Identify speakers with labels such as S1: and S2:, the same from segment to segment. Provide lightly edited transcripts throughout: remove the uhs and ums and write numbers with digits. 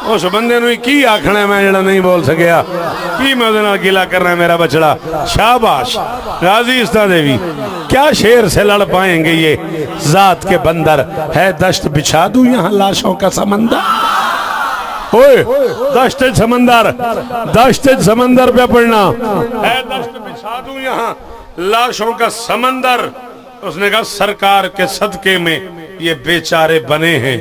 S1: उस बंदे नूं की आखना मैं जड़ा नहीं बोल सकिया की मैं उहदे नाल गिला करना मेरा बछड़ा। शाबाश गाजी इस्ता देवी क्या शेर से लड़ पाएंगे ये जात के बंदर है दश्त बिछा दूं यहाँ लाशों का समंदर। ओए दश्त समंदर पे पढ़ना है दश्त बिछा दूं यहाँ लाशों का समंदर। उसने कहा सरकार के सदके में ये बेचारे बने हैं।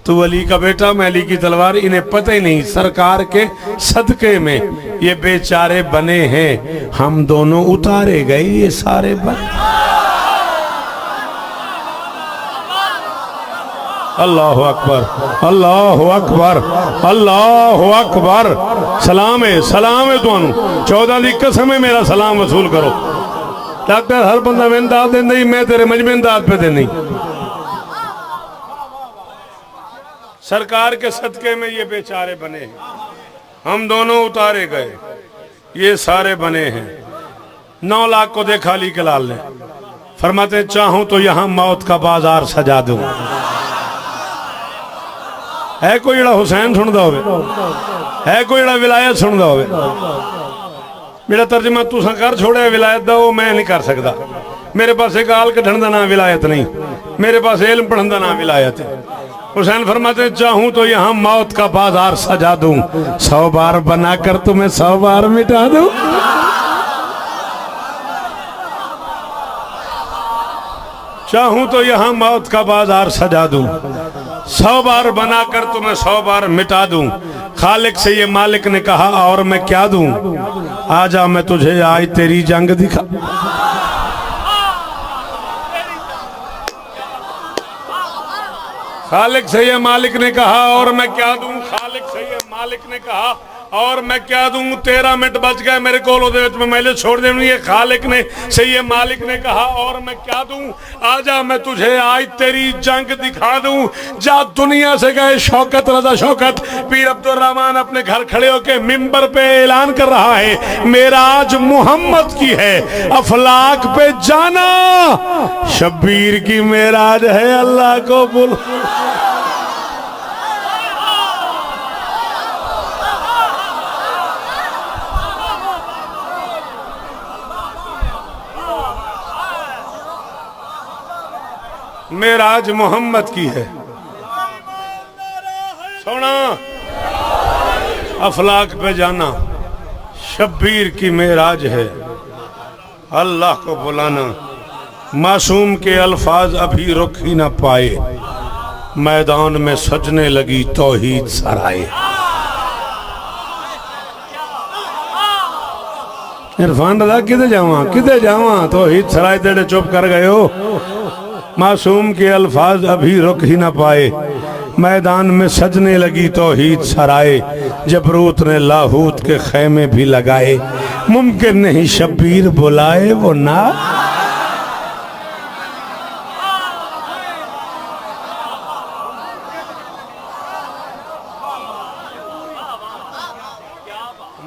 S1: तू अली का बेटा मैं अली की तलवार, इन्हें पता ही नहीं सरकार के सदके में ये बेचारे बने हैं। हम दोनों उतारे गए ये सारे अल्लाह अकबर अल्लाह अकबर अल्लाह अकबर। सलाम है तुहानू 14 दी कसम है मेरा सलाम वसूल करो। डॉक्टर हर बंदा मैं दाद देना ही मैं तेरे मजमे दाद पे देनी। सरकार के सदके में ये बेचारे बने हैं। हम दोनों उतारे गए ये सारे बने हैं। 9 लाख को देखा अली के लाल ने। फरमाते चाहूं तो यहां मौत का बाजार सजा दूं। है कोई जड़ा हुसैन सुनता हो, है कोई जड़ा विलायत सुनता हो? मेरा तर्जमा तुसा कर छोड़ा विलायत का वो मैं नहीं कर सकता। मेरे पास एक गाल कढ़न का नाम विलायत नहीं, मेरे पास इल्म पढ़न का नाम विलायत है। हुसैन फरमाते चाहूं तो यहाँ मौत का बाजार सजा दूं, 100 बार बनाकर तुम्हें 100 बार मिटा दूं। चाहूं तो यहाँ मौत का बाजार सजा दूं, 100 बार बनाकर तुम्हें 100 बार मिटा दूं। खालिक से ये मालिक ने कहा और मैं क्या दूं, आजा मैं तुझे आज तेरी जंग दिखा। खालिक से ये मालिक ने कहा और मैं क्या दूं, खालिक से ये मालिक ने कहा और मैं क्या दूं। 13 मिनट बच गए मेरे को मैले छोड़ देनी है। खालिक ने से ये मालिक ने कहा और मैं क्या दूं, आजा मैं तुझे आज तेरी जंग दिखा दूं। जा दुनिया से गए शौकत रजा शौकत पीर अब्दुल रहमान अपने घर खड़े होके मिंबर पे ऐलान कर रहा है मेरा आज मोहम्मद की है, अफलाक पे जाना शब्बीर की मेराज है। अल्लाह को बोल मेराज मोहम्मद की है। सोना अफलाक पे जाना शब्बीर की मेराज है। अल्लाह को बुलाना मासूम के अल्फाज अभी रुक ही ना पाए, मैदान में सजने लगी तौहीद सराय। इरफान रजा किधे जावा तौहीद सराय तेरे चुप कर गए हो। मासूम के अल्फाज अभी रुक ही ना पाए, मैदान में सजने लगी तौहीद सराय। जबरूत ने लाहूत के खैमे भी लगाए, मुमकिन नहीं शब्बीर बुलाए वो ना।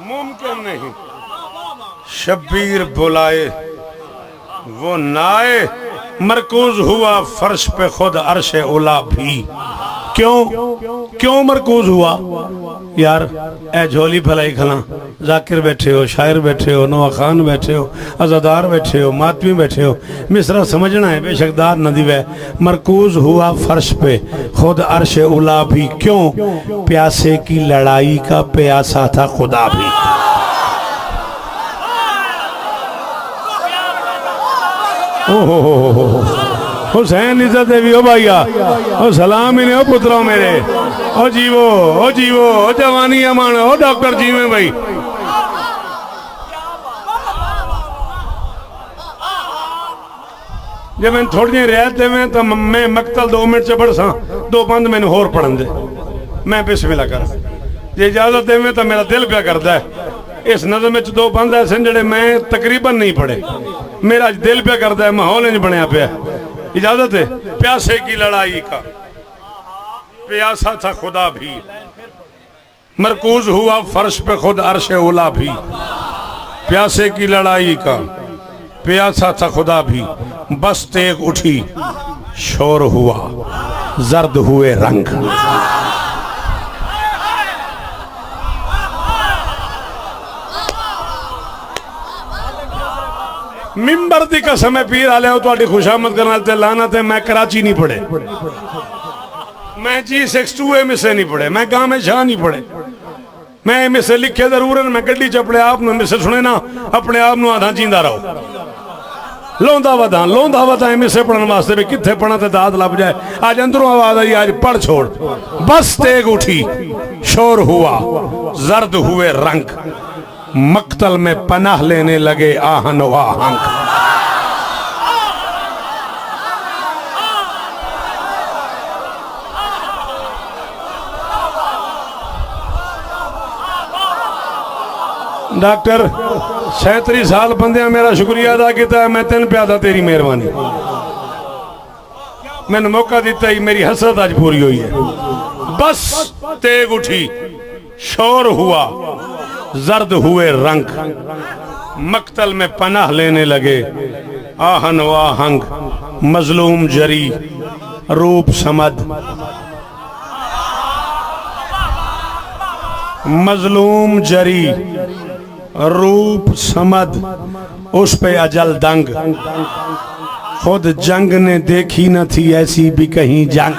S1: मुमकिन नहीं शब्बीर बुलाए वो नाए। मरकूज हुआ फर्श पे खुद अर्श उला भी। क्यों मरकूज हुआ यार? ए झोली भलाई खला जाकिर बैठे हो, शायर बैठे हो, नवा खान बैठे हो, अजादार बैठे हो, मातमी बैठे हो, मिसरा समझना है बेशकदार नदी वह। मरकूज हुआ फर्श पे खुद अर्श उला भी। क्यों? प्यासे की लड़ाई का प्यासा था खुदा भी। ओहो हुसैन इज्जत देवी ओ भैया ओ सलाम इन्हें ओ पुत्रों मेरे ओ जीवो ओ जवानी अमान ओ डॉक्टर जी में भाई। जब मैं थोड़ी जी रियायत देवे तो मैं मकतल 2 मिनट च पढ़ सा, 2 बंद मैंने होर पढ़न दे, मैं बिस्मिल्लाह कर। जे इजाजत देवे तो मेरा दिल प्या करता है। इस नज़म में 2 बंद ऐसे जड़े मैं तकरीबन नहीं पढ़े, मेरा दिल प्या करता है, माहौल नहीं बनया पिया। इजाजत है? प्यासे की लड़ाई का प्यासा था खुदा भी, मरकूज हुआ फर्श पे खुद अर्श उला भी। प्यासे की लड़ाई का प्यासा था खुदा भी, बस तेग उठी शोर हुआ जर्द हुए रंग। मिंबर दी कसम है पीर आले तुहाडी खुशामद करन ते लानत है। मैं कराची नहीं पढ़े, मैं G62 एमएसए नहीं पढ़े, मैं गांव में शाह नहीं पढ़े। मैं एमएसए लिखे जरूर है, मैं गड्डी च अपने आप नूं एमएसए सुने ना अपने आप नूं आधा जींदा रहो। लोंदा वधा एमएसए पढ़ने वास्ते भी कित्थे पढ़ना ते दाद लभ जाए। आज अंदरों आवाज आई आज पढ़ छोड़। बस तेग उठी शोर हुआ जर्द हुए रंग, मक्तल में पनाह लेने लगे आहन व आहंग। डॉक्टर 37 साल बंदे मेरा शुक्रिया अदा किया, मैं तेन प्यादा तेरी मेहरबानी। मैंने मौका दिता ही मेरी हसरत आज पूरी हुई है। बस तेग उठी शोर हुआ जर्द हुए रंग, मक्तल में पनाह लेने लगे आहन व आहंग। मजलूम जरी रूप समद, मजलूम जरी रूप समद, उस पे अजल दंग। खुद जंग ने देखी न थी ऐसी भी कहीं जंग।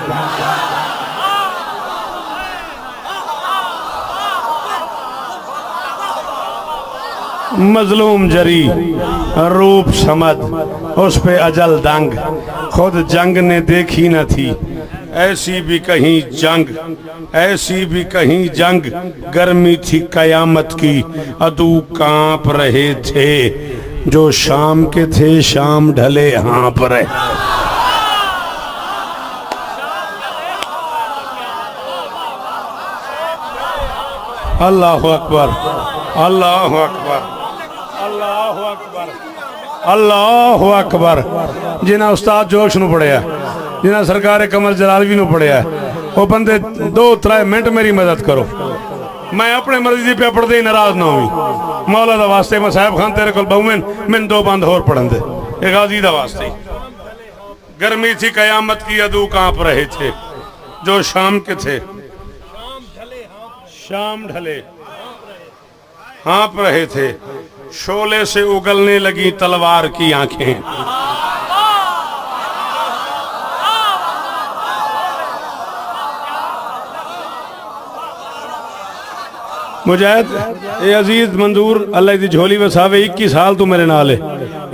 S1: मजलूम जरी रूप समद, उस पे अजल दंग। खुद जंग ने देखी न थी ऐसी भी कहीं जंग, ऐसी भी कहीं जंग। गर्मी थी कयामत की अदू कांप रहे थे, जो शाम के थे शाम ढले हाँप रहे। अल्लाहु अकबर, अल्लाहु अकबर, अल्लाहु अकबर, अल्लाहु अकबर। जिन्हें उस्ताद जोश नूं पढ़िया, जिन्हें सरकार कमल जलालवी नूं पढ़िया, वो बंदे 2-3 मिनट मेरी मदद करो। मैं अपने मर्जी पे पढ़ते ही नाराज ना हुई। मौला दा वास्ते मैं साहब खान तेरे को बहुमेन मैंने 2 बंद होर पढ़न दे, एक गाजी दा वास्ते। गर्मी थी कयामत की अदू कांप रहे थे, जो शाम के थे शाम ढले हाँप रहे थे। शोले से उगलने लगी तलवार की आंखें। मुजाहिद ए अजीज मंजूर अल्लाह दी झोली वसावे 21 साल तू मेरे नाल है।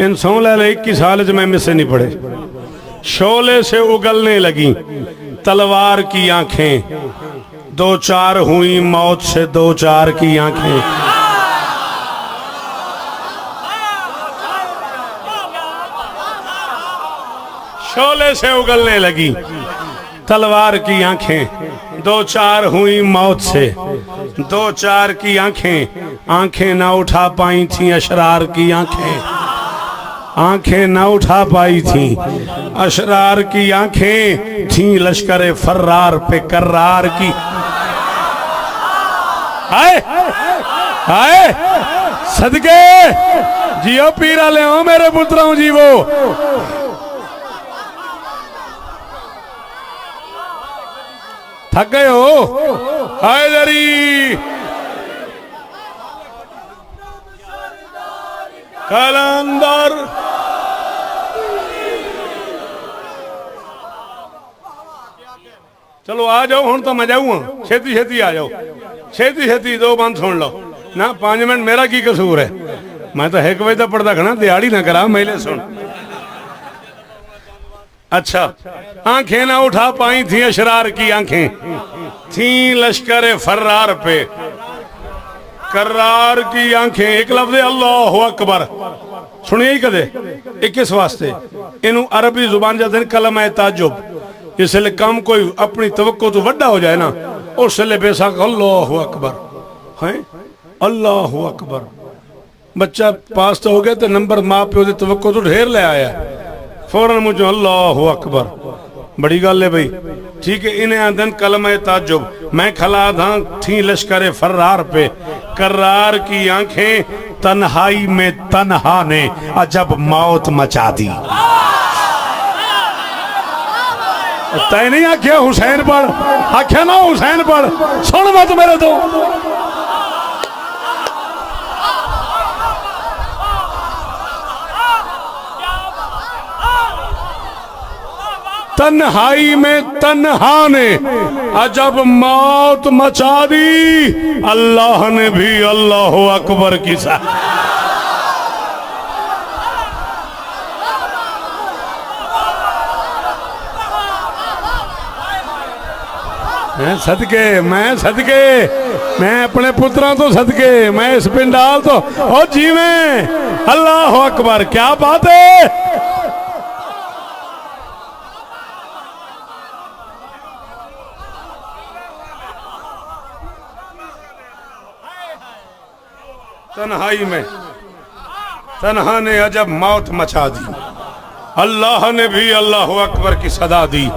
S1: इन सौ ले 21 साल च मैं मिसे नहीं पढ़े। शोले से उगलने लगी तलवार की आंखें, 2-4 हुई मौत से 2-4 की आंखें। शोले से उगलने लगी तलवार की आंखें, 2-4 हुई मौत से 2-4 की आंखें। आंखें ना उठा पाई थी अशरार की आंखें, आंखें ना उठा पाई थी अशरार की आंखें। थी लश्कर फर्रार पे कर्रार की। हाय हाय सदके जियो पीरा ले हो मेरे पुत्रों जीवो। थक गए हो? हैदरी कलंदर चलो आ जाओ हूं तो मैं जाऊँ। छेती छेती आ जाओ, छेती छेती 2 बंद सुन लो ना। 5 मिनट मेरा की कसूर है? मैं तो 1 बजे तक पढ़ता खड़ा, दिहाड़ी ना करा मेले सुन। अच्छा, आंखें ना उठा पाई थी अशरार की आंखें, थी लश्कर फर्रार पे कर्रार की आंखें। एक लफ्ज़ अल्लाहु अकबर सुनिए ही कदे। एक किस वास्ते इनू अरबी जुबान जाते कलमा ताजुब। इसलिए कम कोई अपनी तवक्को तो वड्डा हो जाए ना, उसले बेशक अल्लाहु अकबर है। अल्लाहु अकबर बच्चा पास तो हो गया तो नंबर माँ प्यो की तवक्को तो ढेर ले आया, फौरन मुझे अल्लाहु अकबर। बड़ी गल है भाई, ठीक है। इन्हें आदन कलमा ताजुब। मैं खला था थी लश्कर फर्रार पे कर्रार की आंखें, तन्हाई में तन्हा ने अजब मौत मचा दी। तय नहीं आख्या हुसैन पढ़, आख्या ना हुसैन पढ़, सुन मत मेरे तो। तन्हाई में तन्हा ने अजब मौत मचा दी, अल्लाह ने भी अल्लाह अकबर की सा। सदके मैं अपने पुत्रों तो सदके, मैं इस पिंडाल तो ओ जीवे, अल्लाह अकबर, क्या बात है। तन्हाई में तन्हा ने अजब मौत मचा दी, अल्लाह ने भी अल्लाह अकबर की सदा दी।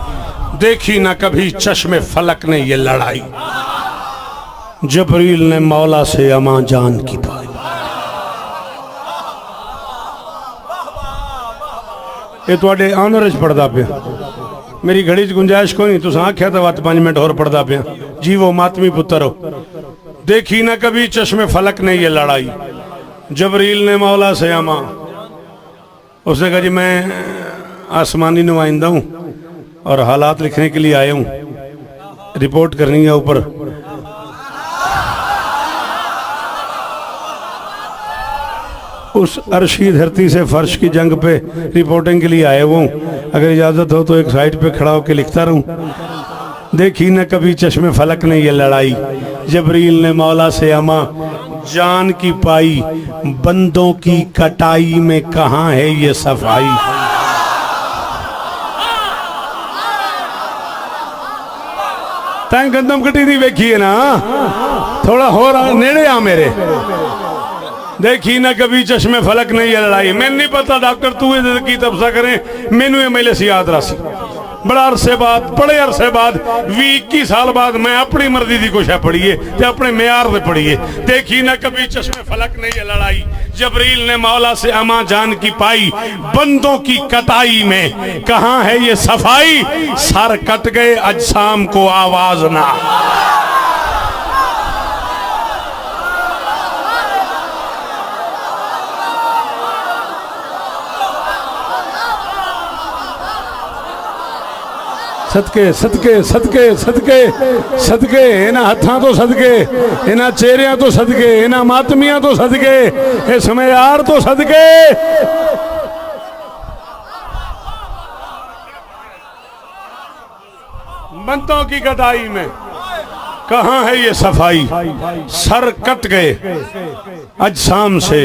S1: देखी ना कभी चश्मे फलक ने ये लड़ाई, जबरील ने मौला से अमा जान की पाई। ये तुहाडे ऑनर च पढ़दा पिया, मेरी घड़ी च गुंजाइश कोई नहीं, तुस आख्या तो 5 मिनट होर पढ़दा पिया। जीवो मातमी पुत्र हो। देखी ना कभी चश्मे फलक ने ये लड़ाई, जबरील ने मौला से अमा। उसने कहा जी मैं आसमानी नुमाइंदा हूँ और हालात लिखने के लिए आया हूँ, रिपोर्ट करनी है ऊपर। उस अर्शी धरती से फर्श की जंग पे रिपोर्टिंग के लिए आया हूँ, अगर इजाज़त हो तो एक साइड पे खड़ा होकर लिखता रहूँ। देखी न कभी चश्मे फलक ने ये लड़ाई, जबरील ने मौला से अमा जान की पाई। बंदों की कटाई में कहाँ है ये सफाई। तैं गंदम कटी नहीं वेखी है ना, थोड़ा हो रहा नेड़े आ मेरे। देखी ना कभी चश्मे फलक नहीं ये लड़ाई। मैंने नहीं पता डॉक्टर तू की तबसा करें, मैनू ये मेले से याद रासी बड़ा अरसे बाद, बड़े अरसे बाद 20-21 साल बाद मैं अपनी मर्जी की कुछ है पढ़िए ते अपने म्यार से पढ़िए। देखी ना कभी चश्मे फलक नहीं ये लड़ाई, जबरील ने मौला से अमा जान की पाई। बंदों की कटाई में कहाँ है ये सफाई, सर कट गए अजसाम को आवाज ना। सदके सदके सदके सदके सदके, इन्हां हत्थां तो सदके, इन्हां चेहरियां तो सदके, इन्हां मातमियां तो सदके, इस मयार तो सदके। बंदों की कटाई में कहाँ है ये सफाई, सर कट गए अजसाम से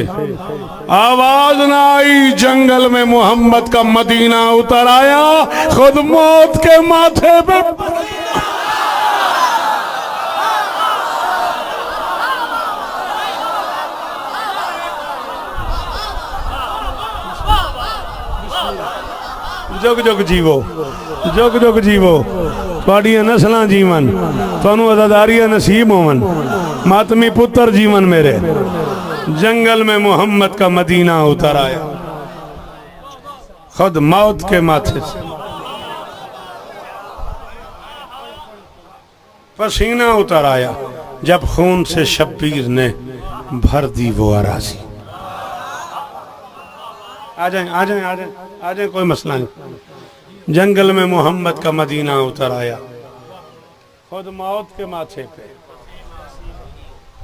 S1: आवाज ना आई। जंगल में मोहम्मद का मदीना उतर आया, खुद मौत के माथे पे। जुग जुग जीवो, जुग जुग जीवो, थोड़िया नस्ल जीवन, थानू अदादारियां नसीब होवन, मातमी पुत्र जीवन मेरे। जंगल में मोहम्मद का मदीना उतर आया, खुद मौत के माथे से पसीना उतर आया, जब खून से शब्बीर ने भर दी वो अराजी। आ जाए आ जाए आ जाए आ जाए, कोई मसला नहीं। जंगल में मोहम्मद का मदीना उतर आया, खुद मौत के माथे पे।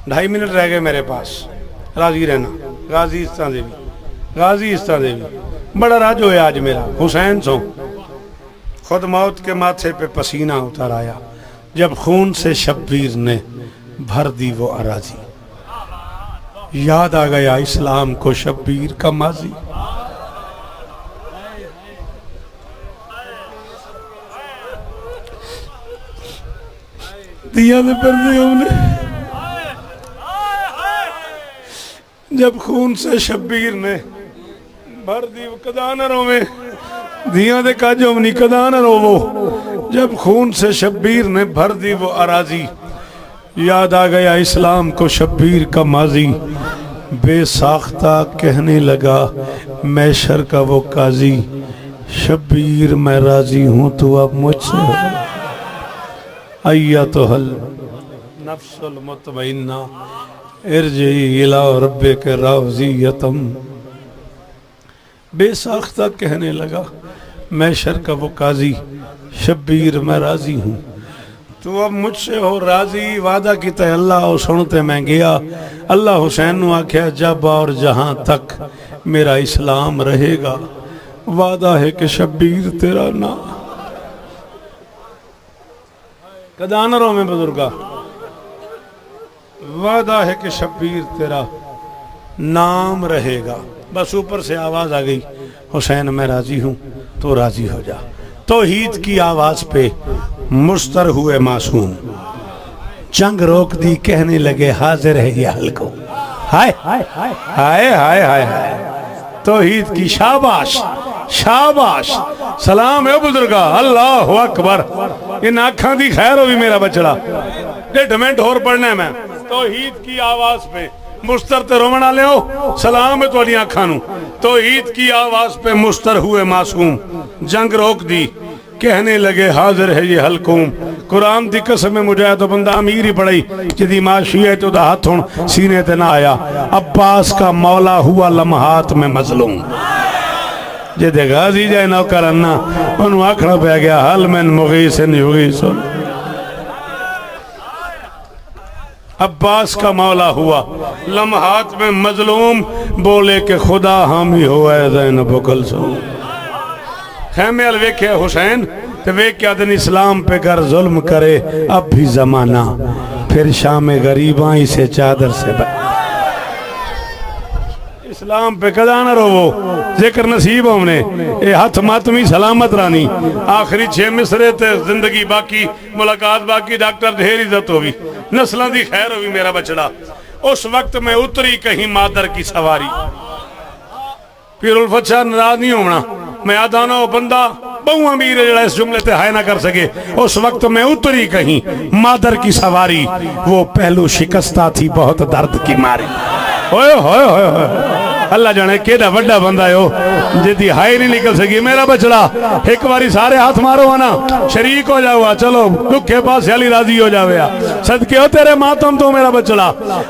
S1: 2.5 मिनट रह गए मेरे पास, राजी रहना। गाजी इस्ता देवी, गाजी इस्ता देवी, बड़ा राज होया आज मेरा, हुसैन सो। खुद मौत के माथे पे पसीना उतर आया, जब खून से शब्बीर ने भर दी वो अराजी। याद आ गया इस्लाम को शब्बीर का माजी। दिया ने पर्दे हमने, जब खून से शब्बीर ने भर दी कदा न रोवे, दिया दे काजो हमनी कदा न रोवो। जब खून से शब्बीर ने भर दी वो अराजी, याद आ गया इस्लाम को शब्बीर का माजी। बेसाख्ता कहने लगा मैशर का वो काजी, शब्बीर मैं राजी हूँ तू अब मुझसे। अय्यतुहल नफ्सुल मुतमइन्ना इरजी इला रब्बिक राज़ियतम। बेसाख्ता कहने लगा मैशर का वो काजी, शब्बीर मैं राजी हूँ, तू अब मुझसे हो राजी। वादा किता अल्लाह और सुनते मैं गया। अल्लाह हुसैन नू आख्या जब और जहां तक मेरा इस्लाम रहेगा, वादा है कि शब्बीर तेरा ना कदानरों में बुजुर्गा, वादा है कि शब्बीर तेरा नाम रहेगा। बस ऊपर से आवाज आ गई, हुसैन मैं राजी हूं, तो राजी हो जा। तौहीद की आवाज पे मुस्तर हुए मासूम, जंग रोक दी, कहने लगे हाजिर है ये हल्को। हाय हाय हाय हाय हाय हाय, तौहीद की शाबाश शाबाश, सलाम है बुजुर्गा, अल्लाह अकबर। इन आखा दी खैर हो भी मेरा बचड़ा, 1.5 मिनट होर पढ़ना है मैं। तौहीद की आवाज पे मुस्तर ते रोवन वाले हो, सलाम है तुहाडी आंखां नू। तौहीद की आवाज पे मुस्तर हुए मासूम, जंग रोक दी, कहने लगे हाजिर है ये हलकूम। कुरान दी कसम है, मुझे तो बंदा अमीर ही पढ़ी जिदी माशी है तो हाथ हुण सीने ते ना आया। अब्बास का मौला हुआ लम्हात में मजलूम, जे गाजी जाए नौकर अन्ना उन्होंने आखना पै गया हल मैन मुगीसन युगीसन। अब्बास का मौला हुआ लम्हात में मजलूम, बोले के खुदा हामी हुआ ज़ैनब कुलसूम। खैमे अल वेख्या हुसैन ते वेख्या दिन इस्लाम पे कर जुल्म करे अब भी जमाना, फिर शाम गरीबा इसे चादर से इस्लाम पे कदा न रोवो, जिक्र नसीब हमने ये हथ मातमी सलामत रानी। आखिरी 6 मिसरे ते जिंदगी बाकी, मुलाकात बाकी, डॉक्टर ढेर इज्जत होगी, नस्लों की खैर होगी मेरा बचड़ा। उस वक्त में उतरी कहीं मादर की सवारी, पीरुल फचा नाराज नहीं होना। मैं आदा ना बंदा बहु अमीर है जरा इस जुमले ते हाय ना कर सके। उस वक्त में उतरी कहीं मादर की सवारी, वो पहलू शिकस्ता थी बहुत दर्द की मारी। होए होए होए होए, अल्लाह जाने केड़ा बड़ा बंदा है वो जिदी हाई नहीं निकल सकी मेरा बचड़ा। एक बारी सारे हाथ मारो ना, शरीक हो जाओ, चलो दुखे पास अली राजी हो जावे, सदके हो तेरे मातम तो मेरा बचड़ा।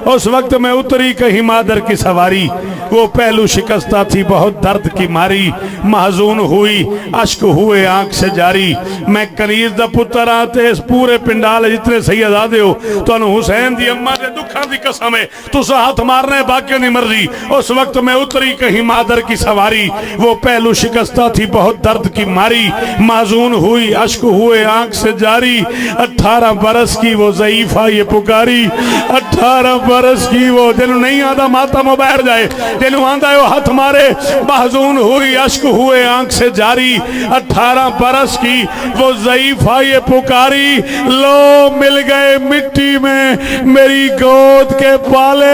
S1: उस वक्त में उतरी कहीं मादर की सवारी, वो पहलू शिकस्ता थी बहुत दर्द की मारी। महजून हुई अश्क हुए आंख से जारी, मैं कनीज दा पुत्र आते इस पूरे पिंडाल जितने सैयदादे हो तो हुसैन दी अम्मा दे दुखा दी कसम है, तुसा हाथ मारने बाकी नहीं मर्जी। उस वक्त में उतरी कहीं मादर की सवारी, वो पहलू शिकस्ता थी बहुत दर्द की मारी। माजून हुई अश्क हुए आंख से जारी, 18 बरस की वो ज़ईफा ये पुकारी। 18 बरस की वो जिन्हों नहीं आता मातम बैठ जाए, जिन्हों आंदा है वो हाथ मारे। माजून हुई अश्क हुए आंख से जारी, 18 बरस की वो ज़ईफा ये पुकारी। लो मिल गए मिट्टी में मेरी गोद के पाले,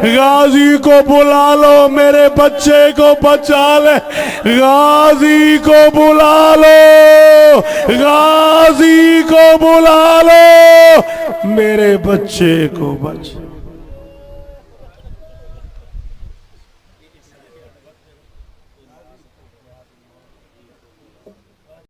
S1: गाजी को बुला लो मेरे बच्चे को बचा ले। गाजी को बुला लो, गाजी को बुला लो मेरे बच्चे को बचा।